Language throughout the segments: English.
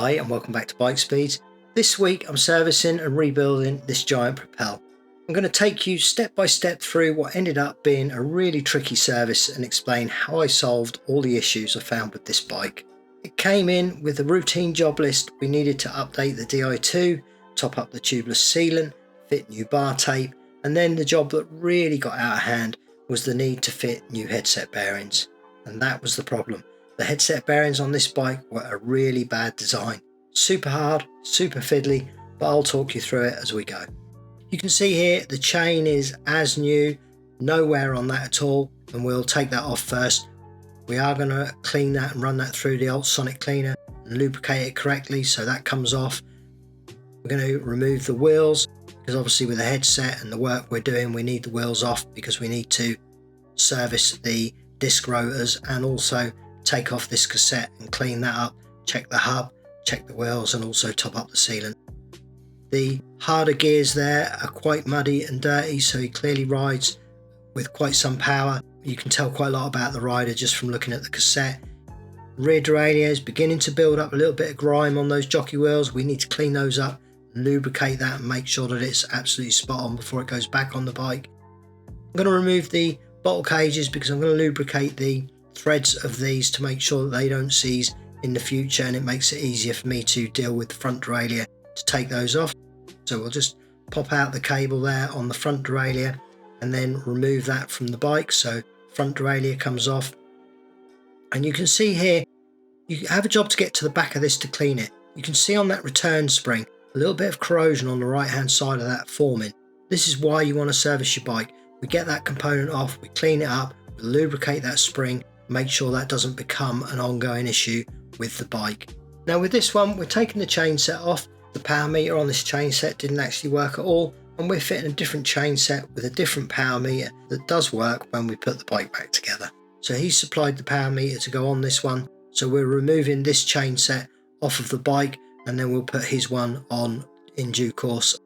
Hi and welcome back to Bike Speeds. This week I'm servicing and rebuilding this Giant Propel. I'm going to take you step by step through what ended up being a really tricky service and explain how I solved all the issues I found with this bike. It came in with a routine job list. We needed to update the Di2, top up the tubeless sealant, fit new bar tape, and then the job that really got out of hand was the need to fit new headset bearings. And that was the problem. The headset bearings on this bike were a really bad design. Super hard, super fiddly, but I'll talk you through it as we go. You can see here the chain is as new, no wear on that at all, and we'll take that off first. We are going to clean that and run that through the ultrasonic cleaner and lubricate it correctly so that comes off. We're going to remove the wheels because obviously with the headset and the work we're doing we need the wheels off because we need to service the disc rotors and also take off this cassette and clean that up, check the hub, check the wheels and also top up the sealant. The harder gears there are quite muddy and dirty, so he clearly rides with quite some power. You can tell quite a lot about the rider just from looking at the cassette. Rear derailleur is beginning to build up a little bit of grime on those jockey wheels. We need to clean those up, lubricate that and make sure that it's absolutely spot on before it goes back on the bike. I'm going to remove the bottle cages because I'm going to lubricate the threads of these to make sure that they don't seize in the future, and it makes it easier for me to deal with the front derailleur to take those off. So we'll just pop out the cable there on the front derailleur and then remove that from the bike. So front derailleur comes off, and you can see here you have a job to get to the back of this to clean it. You can see on that return spring a little bit of corrosion on the right hand side of that forming. This is why you want to service your bike. We get that component off, we clean it up, we lubricate that spring, make sure that doesn't become an ongoing issue with the bike. Now with this one we're taking the chain set off. The power meter on this chain set didn't actually work at all, and we're fitting a different chain set with a different power meter that does work when we put the bike back together. So he supplied the power meter to go on this one, so we're removing this chain set off of the bike and then we'll put his one on in due course.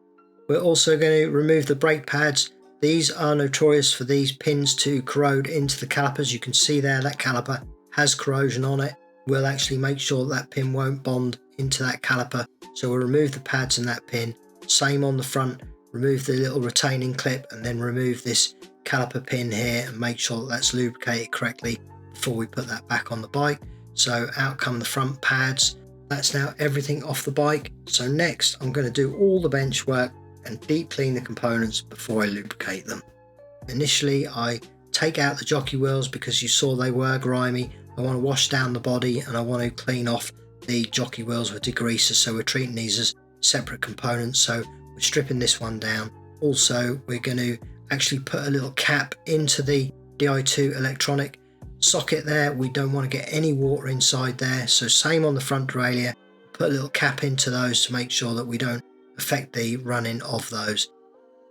We're also going to remove the brake pads. These are notorious for these pins to corrode into the calipers. You can see there that caliper has corrosion on it. We'll actually make sure that pin won't bond into that caliper. So we'll remove the pads and that pin. Same on the front, remove the little retaining clip and then remove this caliper pin here and make sure that that's lubricated correctly before we put that back on the bike. So out come the front pads. That's now everything off the bike. So next I'm going to do all the bench work and deep clean the components before I lubricate them. Initially I take out the jockey wheels because you saw they were grimy. I want to wash down the body and I want to clean off the jockey wheels with degreaser, so we're treating these as separate components. So we're stripping this one down. Also we're going to actually put a little cap into the Di2 electronic socket there. We don't want to get any water inside there, so same on the front derailleur, put a little cap into those to make sure that we don't affect the running of those.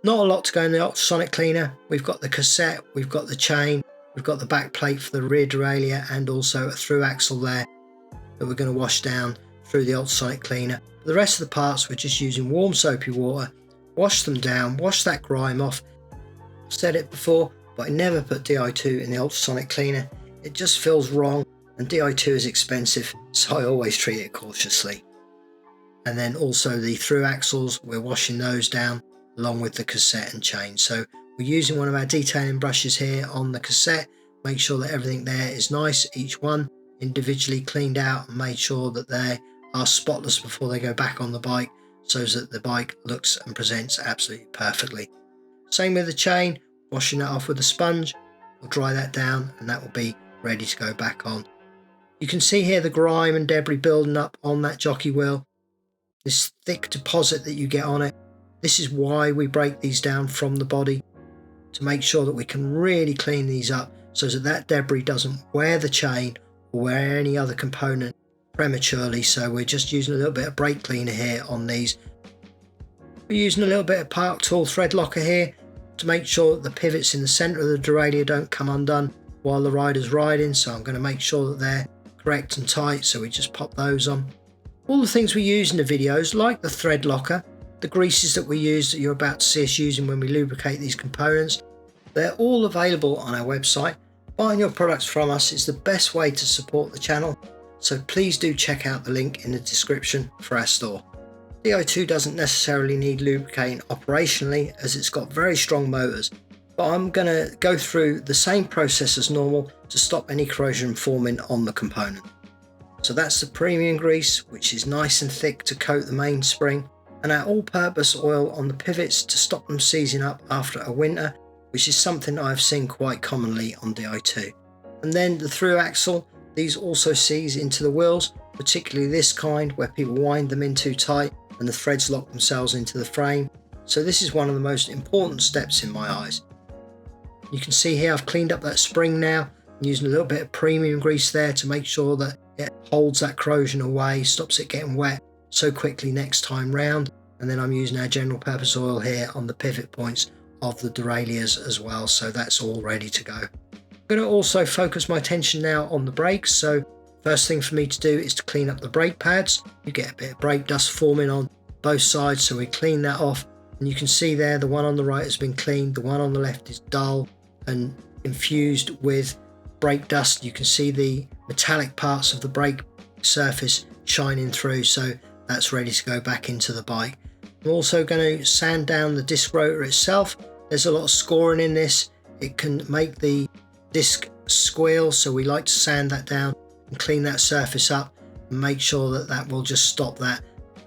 Not a lot to go in the ultrasonic cleaner. We've got the cassette, we've got the chain, we've got the back plate for the rear derailleur and also a through axle there that we're going to wash down through the ultrasonic cleaner. For the rest of the parts we're just using warm soapy water, wash them down, wash that grime off. I've said it before, but I never put Di2 in the ultrasonic cleaner. It just feels wrong, and Di2 is expensive, so I always treat it cautiously. And then also the through axles, we're washing those down along with the cassette and chain. So we're using one of our detailing brushes here on the cassette, make sure that everything there is nice, each one individually cleaned out and made sure that they are spotless before they go back on the bike so that the bike looks and presents absolutely perfectly. Same with the chain, washing that off with a sponge. We'll dry that down and that will be ready to go back on. You can see here the grime and debris building up on that jockey wheel. This thick deposit that you get on it. This is why we break these down from the body, to make sure that we can really clean these up so that that debris doesn't wear the chain or wear any other component prematurely. So we're just using a little bit of brake cleaner here on these. We're using a little bit of Park Tool thread locker here to make sure that the pivots in the centre of the derailleur don't come undone while the rider's riding. So I'm going to make sure that they're correct and tight, so we just pop those on. All the things we use in the videos, like the thread locker, the greases that we use that you're about to see us using when we lubricate these components, they're all available on our website. Buying your products from us is the best way to support the channel. so please do check out the link in the description for our store. The i2 doesn't necessarily need lubricating operationally as it's got very strong motors, but I'm going to go through the same process as normal to stop any corrosion forming on the component. So that's the premium grease, which is nice and thick to coat the mainspring, and our all-purpose oil on the pivots to stop them seizing up after a winter, which is something I've seen quite commonly on the i2. And then the through axle, these also seize into the wheels, particularly this kind where people wind them in too tight and the threads lock themselves into the frame. So this is one of the most important steps in my eyes. You can see here I've cleaned up that spring now. I'm using a little bit of premium grease there to make sure that it holds that corrosion away, stops it getting wet so quickly next time round. And then I'm using our general purpose oil here on the pivot points of the derailleurs as well, so that's all ready to go. I'm going to also focus my attention now on the brakes. So first thing for me to do is to clean up the brake pads. You get a bit of brake dust forming on both sides, so we clean that off. And you can see there the one on the right has been cleaned, the one on the left is dull and infused with brake dust. You can see the metallic parts of the brake surface shining through, so that's ready to go back into the bike. I'm also going to sand down the disc rotor itself. There's a lot of scoring in this. It can make the disc squeal, so we like to sand that down and clean that surface up and make sure that that will just stop that.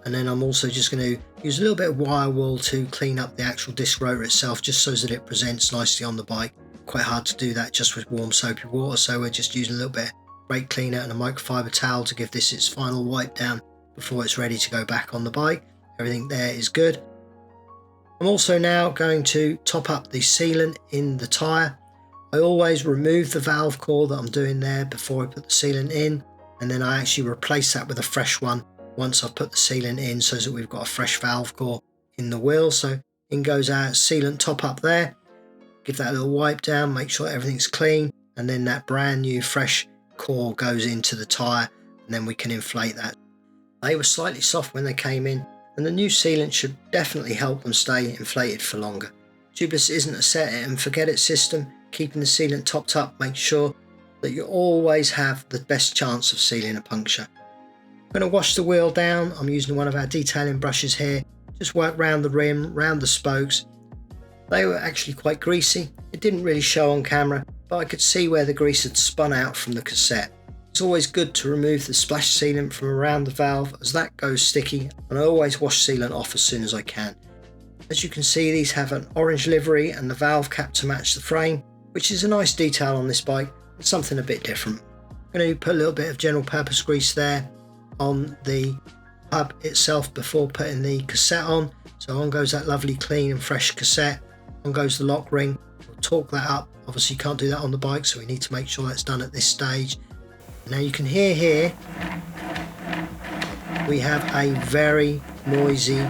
And then I'm also just going to use a little bit of wire wool to clean up the actual disc rotor itself, just so that it presents nicely on the bike. Quite hard to do that just with warm soapy water, so we're just using a little bit of brake cleaner and a microfiber towel to give this its final wipe down before it's ready to go back on the bike. Everything there is good. I'm also now going to top up the sealant in the tyre. I always remove the valve core that I'm doing there before I put the sealant in, and then I actually replace that with a fresh one once I've put the sealant in, so that we've got a fresh valve core in the wheel. So in goes our sealant top up there. Give that a little wipe down, make sure everything's clean, and then that brand new fresh core goes into the tyre, and then we can inflate that. They were slightly soft when they came in, and the new sealant should definitely help them stay inflated for longer. Tubeless isn't a set it and forget it system. Keeping the sealant topped up makes sure that you always have the best chance of sealing a puncture. I'm going to wash the wheel down. I'm using one of our detailing brushes here. Just work round the rim, round the spokes. They were actually quite greasy. It didn't really show on camera, but I could see where the grease had spun out from the cassette. It's always good to remove the splash sealant from around the valve, as that goes sticky, and I always wash sealant off as soon as I can. As you can see, these have an orange livery and the valve cap to match the frame, which is a nice detail on this bike, and something a bit different. I'm going to put a little bit of general purpose grease there on the hub itself before putting the cassette on. So on goes that lovely clean and fresh cassette. On goes the lock ring. We'll torque that up. Obviously you can't do that on the bike, so we need to make sure that's done at this stage. Now you can hear here we have a very noisy,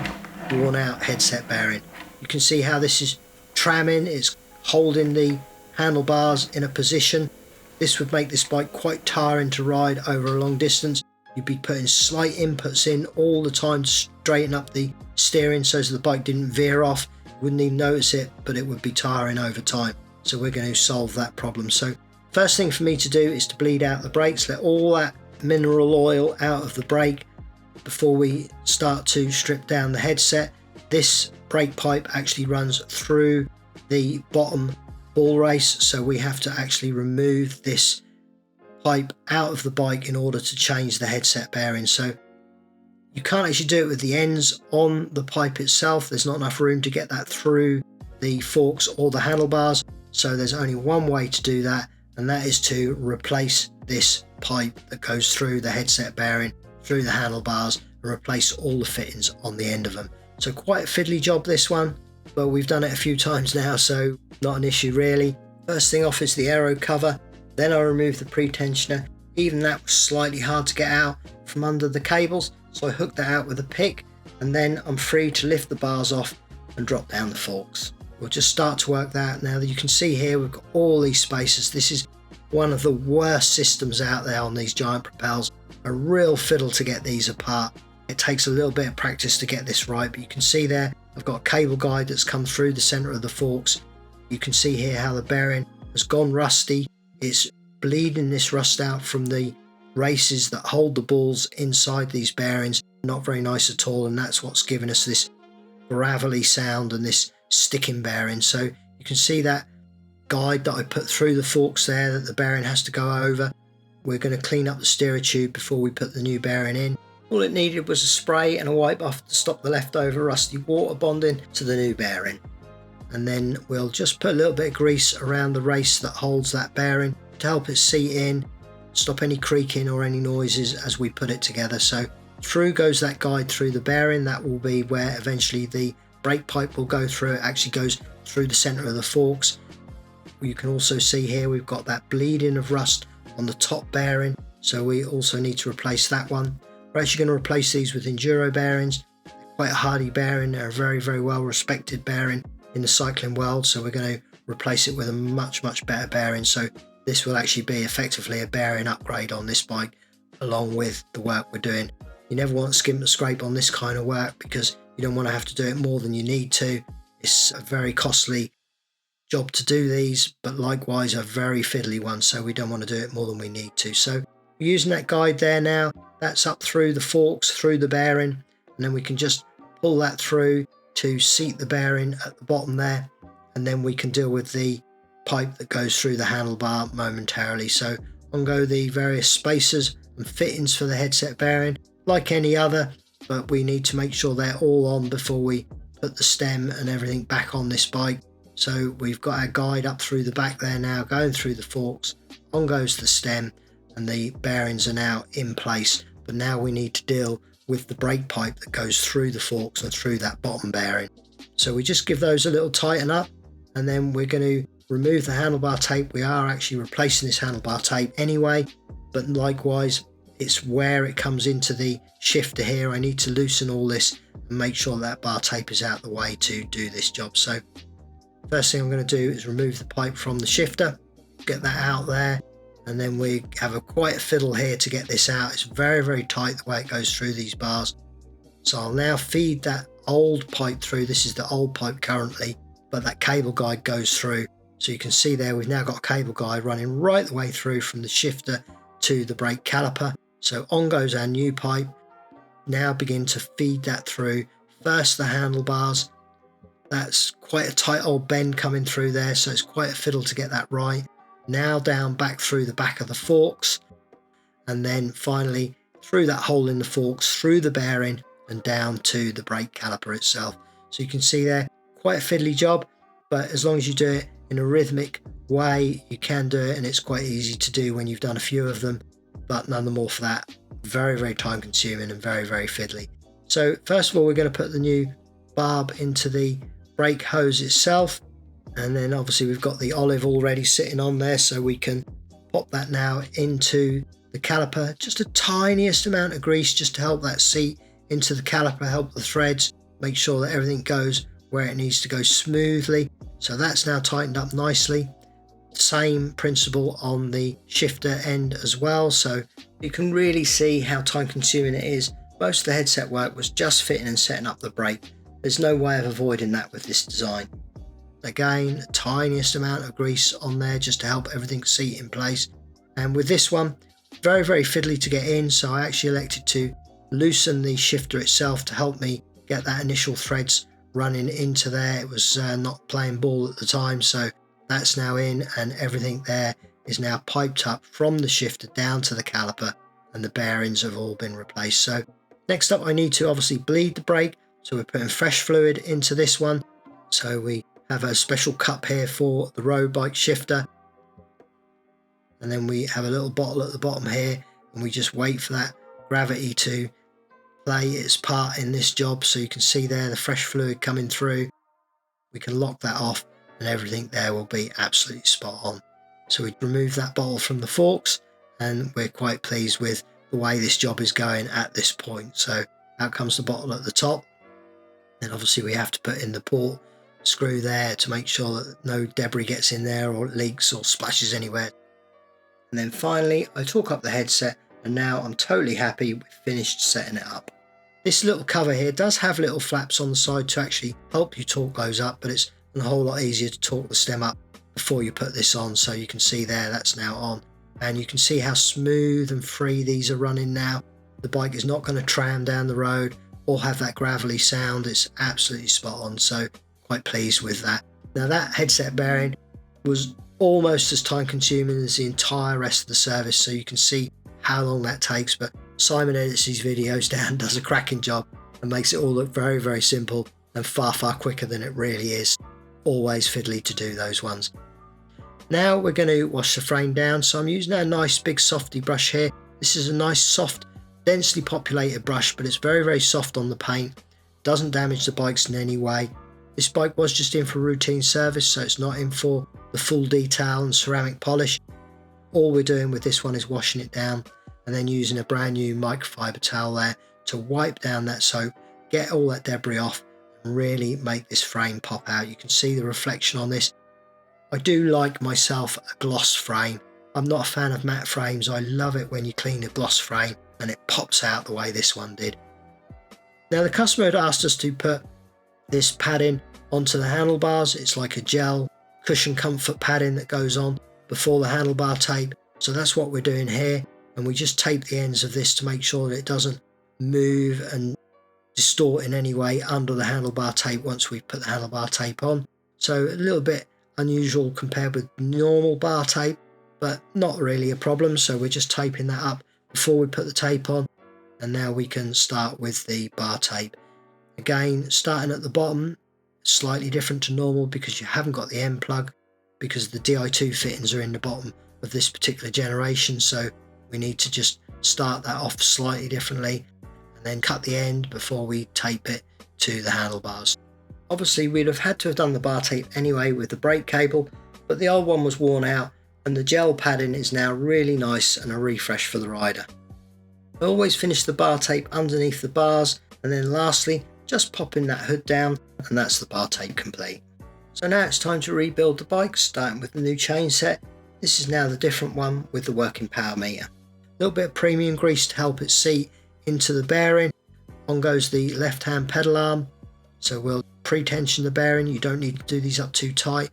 worn out headset bearing. You can see how this is tramming, it's holding the handlebars in a position. This would make this bike quite tiring to ride over a long distance. You'd be putting slight inputs in all the time to straighten up the steering so that the bike didn't veer off. You wouldn't even notice it, but it would be tiring over time. So we're going to solve that problem. So first thing for me to do is to bleed out the brakes, let all that mineral oil out of the brake before we start to strip down the headset. This brake pipe actually runs through the bottom ball race, so we have to actually remove this pipe out of the bike in order to change the headset bearing. So you can't actually do it with the ends on the pipe itself. There's not enough room to get that through the forks or the handlebars, so there's only one way to do that, and that is to replace this pipe that goes through the headset bearing, through the handlebars, and replace all the fittings on the end of them. So quite a fiddly job this one, but we've done it a few times now, so not an issue really. First thing off is the aero cover, then I remove the pre-tensioner. Even that was slightly hard to get out from under the cables, so I hooked that out with a pick, and then I'm free to lift the bars off and drop down the forks. We'll just start to work that out now. You can see here we've got all these spacers. This is one of the worst systems out there on these Giant Propels. A real fiddle to get these apart. It takes a little bit of practice to get this right, but you can see there I've got a cable guide that's come through the center of the forks. You can see here how the bearing has gone rusty. It's bleeding this rust out from the races that hold the balls inside these bearings. Not very nice at all, and that's what's given us this gravelly sound and this sticking bearing. So you can see that guide that I put through the forks there that the bearing has to go over. We're going to clean up the steerer tube before we put the new bearing in. All it needed was a spray and a wipe off to stop the leftover rusty water bonding to the new bearing. And then we'll just put a little bit of grease around the race that holds that bearing to help it seat in, stop any creaking or any noises as we put it together. So through goes that guide through the bearing. That will be where eventually the brake pipe will go through. It actually goes through the center of the forks. You can also see here we've got that bleeding of rust on the top bearing, so we also need to replace that one. We're actually going to replace these with enduro bearings. They're quite a hardy bearing. They're a very, very well respected bearing in the cycling world, so we're going to replace it with a much better bearing. So this will actually be effectively a bearing upgrade on this bike along with the work we're doing. You never want to skimp and scrape on this kind of work because you don't want to have to do it more than you need to. It's a very costly job to do these, but likewise a very fiddly one, so we don't want to do it more than we need to. So we're using that guide there now. That's up through the forks, through the bearing, and then we can just pull that through to seat the bearing at the bottom there, and then we can deal with the pipe that goes through the handlebar momentarily. So on go the various spacers and fittings for the headset bearing, like any other, but we need to make sure they're all on before we put the stem and everything back on this bike. So we've got our guide up through the back there now, going through the forks, on goes the stem, and the bearings are now in place. But now we need to deal with the brake pipe that goes through the forks and through that bottom bearing. So we just give those a little tighten up, and then we're going to remove the handlebar tape. We are actually replacing this handlebar tape anyway, but likewise it's where it comes into the shifter here. I need to loosen all this and make sure that bar tape is out the way to do this job. So first thing I'm going to do is remove the pipe from the shifter, get that out there, and then we have quite a fiddle here to get this out. It's very tight the way it goes through these bars. So I'll now feed that old pipe through. This is the old pipe currently, but that cable guide goes through. So you can see there we've now got a cable guide running right the way through from the shifter to the brake caliper. So on goes our new pipe. Now begin to feed that through. First the handlebars. That's quite a tight old bend coming through there, so it's quite a fiddle to get that right. Now down back through the back of the forks, and then finally through that hole in the forks, through the bearing and down to the brake caliper itself. So you can see there, quite a fiddly job, but as long as you do it in a rhythmic way, you can do it, and it's quite easy to do when you've done a few of them, but none the more for that. Very time consuming and very fiddly. So first of all, we're going to put the new barb into the brake hose itself, and then obviously we've got the olive already sitting on there, so we can pop that now into the caliper. Just a tiniest amount of grease just to help that seat into the caliper, help the threads, make sure that everything goes where it needs to go smoothly. So that's now tightened up nicely. Same principle on the shifter end as well, so you can really see how time consuming it is. Most of the headset work was just fitting and setting up the brake. There's no way of avoiding that with this design. Again, tiniest amount of grease on there just to help everything seat in place. And with this one, very fiddly to get in, so I actually elected to loosen the shifter itself to help me get that initial threads running into there. It was not playing ball at the time, so that's now in, and everything there is now piped up from the shifter down to the caliper, and the bearings have all been replaced. So next up I need to obviously bleed the brake, so we're putting fresh fluid into this one. So we have a special cup here for the road bike shifter, and then we have a little bottle at the bottom here, and we just wait for that gravity to play its part in this job. So you can see there the fresh fluid coming through. We can lock that off and everything there will be absolutely spot on. So we remove that bottle from the forks, and we're quite pleased with the way this job is going at this point. So out comes the bottle at the top, and obviously we have to put in the port screw there to make sure that no debris gets in there or leaks or splashes anywhere. And then finally I torque up the headset, and now I'm totally happy with finished setting it up. This little cover here does have little flaps on the side to actually help you torque those up, but it's a whole lot easier to torque the stem up before you put this on. So you can see there that's now on. and you can see how smooth and free these are running now. The bike is not going to tram down the road or have that gravelly sound. It's absolutely spot on, so quite pleased with that. Now that headset bearing was almost as time consuming as the entire rest of the service, so you can see how long that takes, but Simon edits these videos down, does a cracking job, and makes it all look very, very simple and far, far quicker than it really is. Always fiddly to do those ones. Now we're going to wash the frame down, so I'm using a nice big softy brush here. This is a nice soft, densely populated brush, but it's very, very soft on the paint, doesn't damage the bikes in any way. This bike was just in for routine service, so it's not in for the full detail and ceramic polish. All we're doing with this one is washing it down and then using a brand new microfiber towel there to wipe down that soap, get all that debris off, and really make this frame pop out. You can see the reflection on this. I do like myself a gloss frame. I'm not a fan of matte frames. I love it when you clean a gloss frame and it pops out the way this one did. Now the customer had asked us to put this padding onto the handlebars. It's like a gel cushion comfort padding that goes on before the handlebar tape. So that's what we're doing here, and we just tape the ends of this to make sure that it doesn't move and distort in any way under the handlebar tape once we've put the handlebar tape on. So a little bit unusual compared with normal bar tape, but not really a problem. So we're just taping that up before we put the tape on, and now we can start with the bar tape. Again, starting at the bottom, slightly different to normal because you haven't got the end plug, because the Di2 fittings are in the bottom of this particular generation, so we need to just start that off slightly differently and then cut the end before we tape it to the handlebars. Obviously we'd have had to have done the bar tape anyway with the brake cable, but the old one was worn out and the gel padding is now really nice and a refresh for the rider. I always finish the bar tape underneath the bars, and then lastly just popping that hood down, and that's the bar tape complete. So now it's time to rebuild the bike, starting with the new chain set. This is now the different one with the working power meter. A little bit of premium grease to help it seat into the bearing. On goes the left hand pedal arm, so we'll pre-tension the bearing. You don't need to do these up too tight,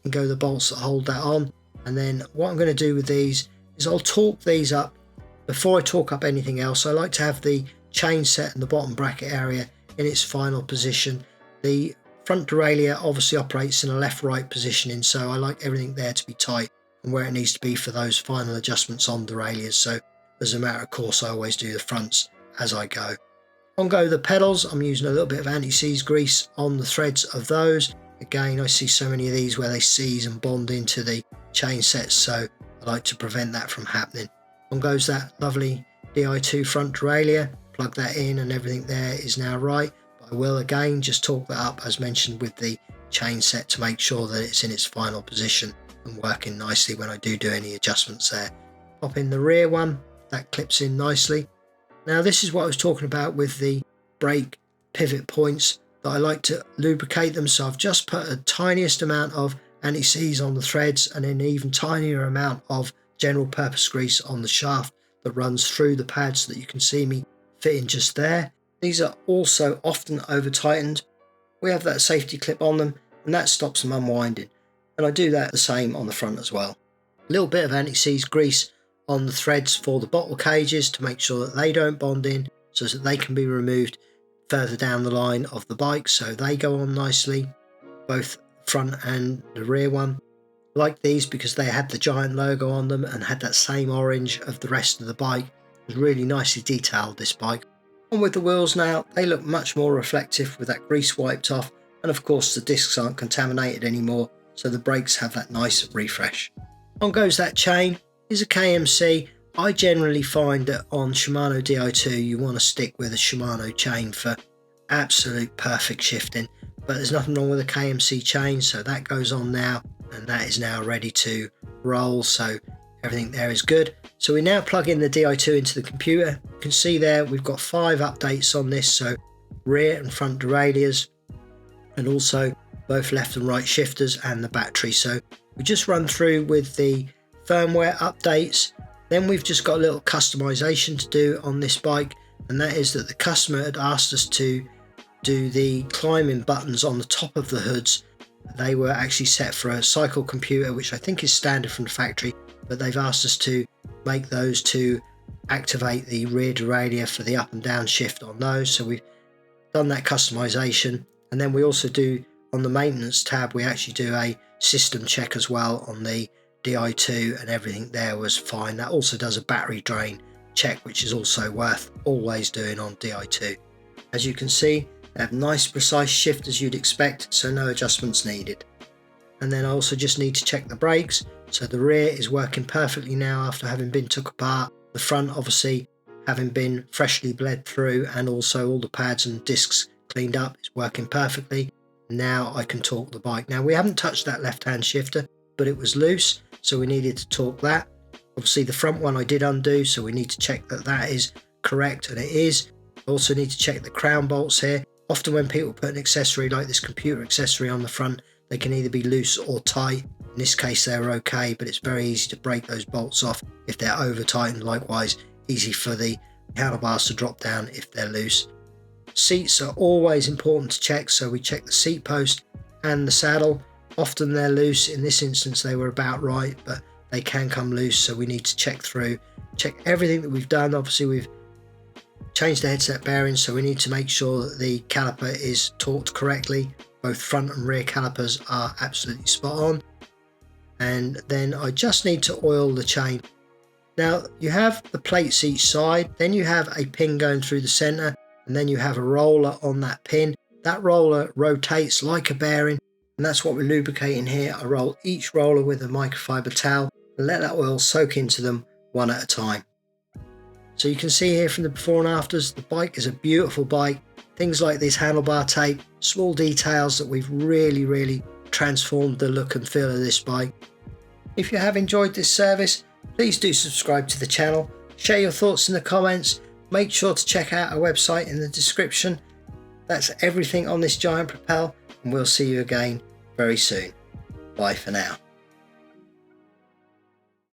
and go the bolts that hold that on. And then what I'm going to do with these is I'll torque these up. Before I torque up anything else, I like to have the chain set and the bottom bracket area in its final position. The front derailleur obviously operates in a left-right positioning, so I like everything there to be tight and where it needs to be for those final adjustments on derailleurs. So as a matter of course I always do the fronts as I go. On go the pedals. I'm using a little bit of anti-seize grease on the threads of those. Again, I see so many of these where they seize and bond into the chain sets, so I like to prevent that from happening. On goes that lovely Di2 front derailleur. Plug that in and everything there is now right, but I will again just torque that up as mentioned with the chain set to make sure that it's in its final position and working nicely when I do any adjustments there. Pop in the rear one, that clips in nicely. Now this is what I was talking about with the brake pivot points, that I like to lubricate them, so I've just put a tiniest amount of anti-seize on the threads and an even tinier amount of general purpose grease on the shaft that runs through the pads so that you can see me fitting just there. These are also often over tightened. We have that safety clip on them and that stops them unwinding, and I do that the same on the front as well. A little bit of anti-seize grease on the threads for the bottle cages to make sure that they don't bond in, so that they can be removed further down the line of the bike, so they go on nicely, both front and the rear one. I like these because they had the Giant logo on them and had that same orange of the rest of the bike. It was really nicely detailed, this bike. On with the wheels now, they look much more reflective with that grease wiped off, and of course the discs aren't contaminated anymore, so the brakes have that nice refresh. On goes that chain. Is a KMC. I generally find that on Shimano Di2 you want to stick with a Shimano chain for absolute perfect shifting, but there's nothing wrong with a KMC chain, so that goes on now, and that is now ready to roll, so everything there is good. So we now plug in the Di2 into the computer. You can see there we've got 5 updates on this, so rear and front derailleurs, and also both left and right shifters and the battery. So we just run through with the firmware updates. Then we've just got a little customization to do on this bike, and that is that the customer had asked us to do the climbing buttons on the top of the hoods. They were actually set for a cycle computer, which I think is standard from the factory, but they've asked us to make those to activate the rear derailleur for the up and down shift on those. So we've done that customization, and then we also do on the maintenance tab, we actually do a system check as well on the Di2, and everything there was fine. That also does a battery drain check, which is also worth always doing on Di2. As you can see, they have nice precise shift as you'd expect, so no adjustments needed. And then I also just need to check the brakes. So the rear is working perfectly now after having been took apart. The front obviously having been freshly bled through, and also all the pads and discs cleaned up, is working perfectly. Now I can torque the bike. Now we haven't touched that left hand shifter, but it was loose, so we needed to torque that. Obviously the front one I did undo, so we need to check that that is correct, and it is. I also need to check the crown bolts here. Often when people put an accessory like this computer accessory on the front, they can either be loose or tight. In this case they're okay, but it's very easy to break those bolts off if they're over tightened. Likewise, easy for the handlebars to drop down if they're loose. Seats are always important to check, so we check the seat post and the saddle. Often they're loose. In this instance they were about right, but they can come loose, so we need to check through, check everything that we've done. Obviously we've changed the headset bearings, so we need to make sure that the caliper is torqued correctly. Both front and rear calipers are absolutely spot on. And then I just need to oil the chain. Now you have the plates each side, then you have a pin going through the center, and then you have a roller on that pin. That roller rotates like a bearing, and that's what we're lubricating here. I roll each roller with a microfiber towel and let that oil soak into them one at a time. So you can see here from the before and afters, the bike is a beautiful bike. Things like this handlebar tape, small details that we've really transformed the look and feel of this bike. If you have enjoyed this service, please do subscribe to the channel, share your thoughts in the comments, make sure to check out our website in the description. That's everything on this Giant Propel, and we'll see you again very soon. Bye for now.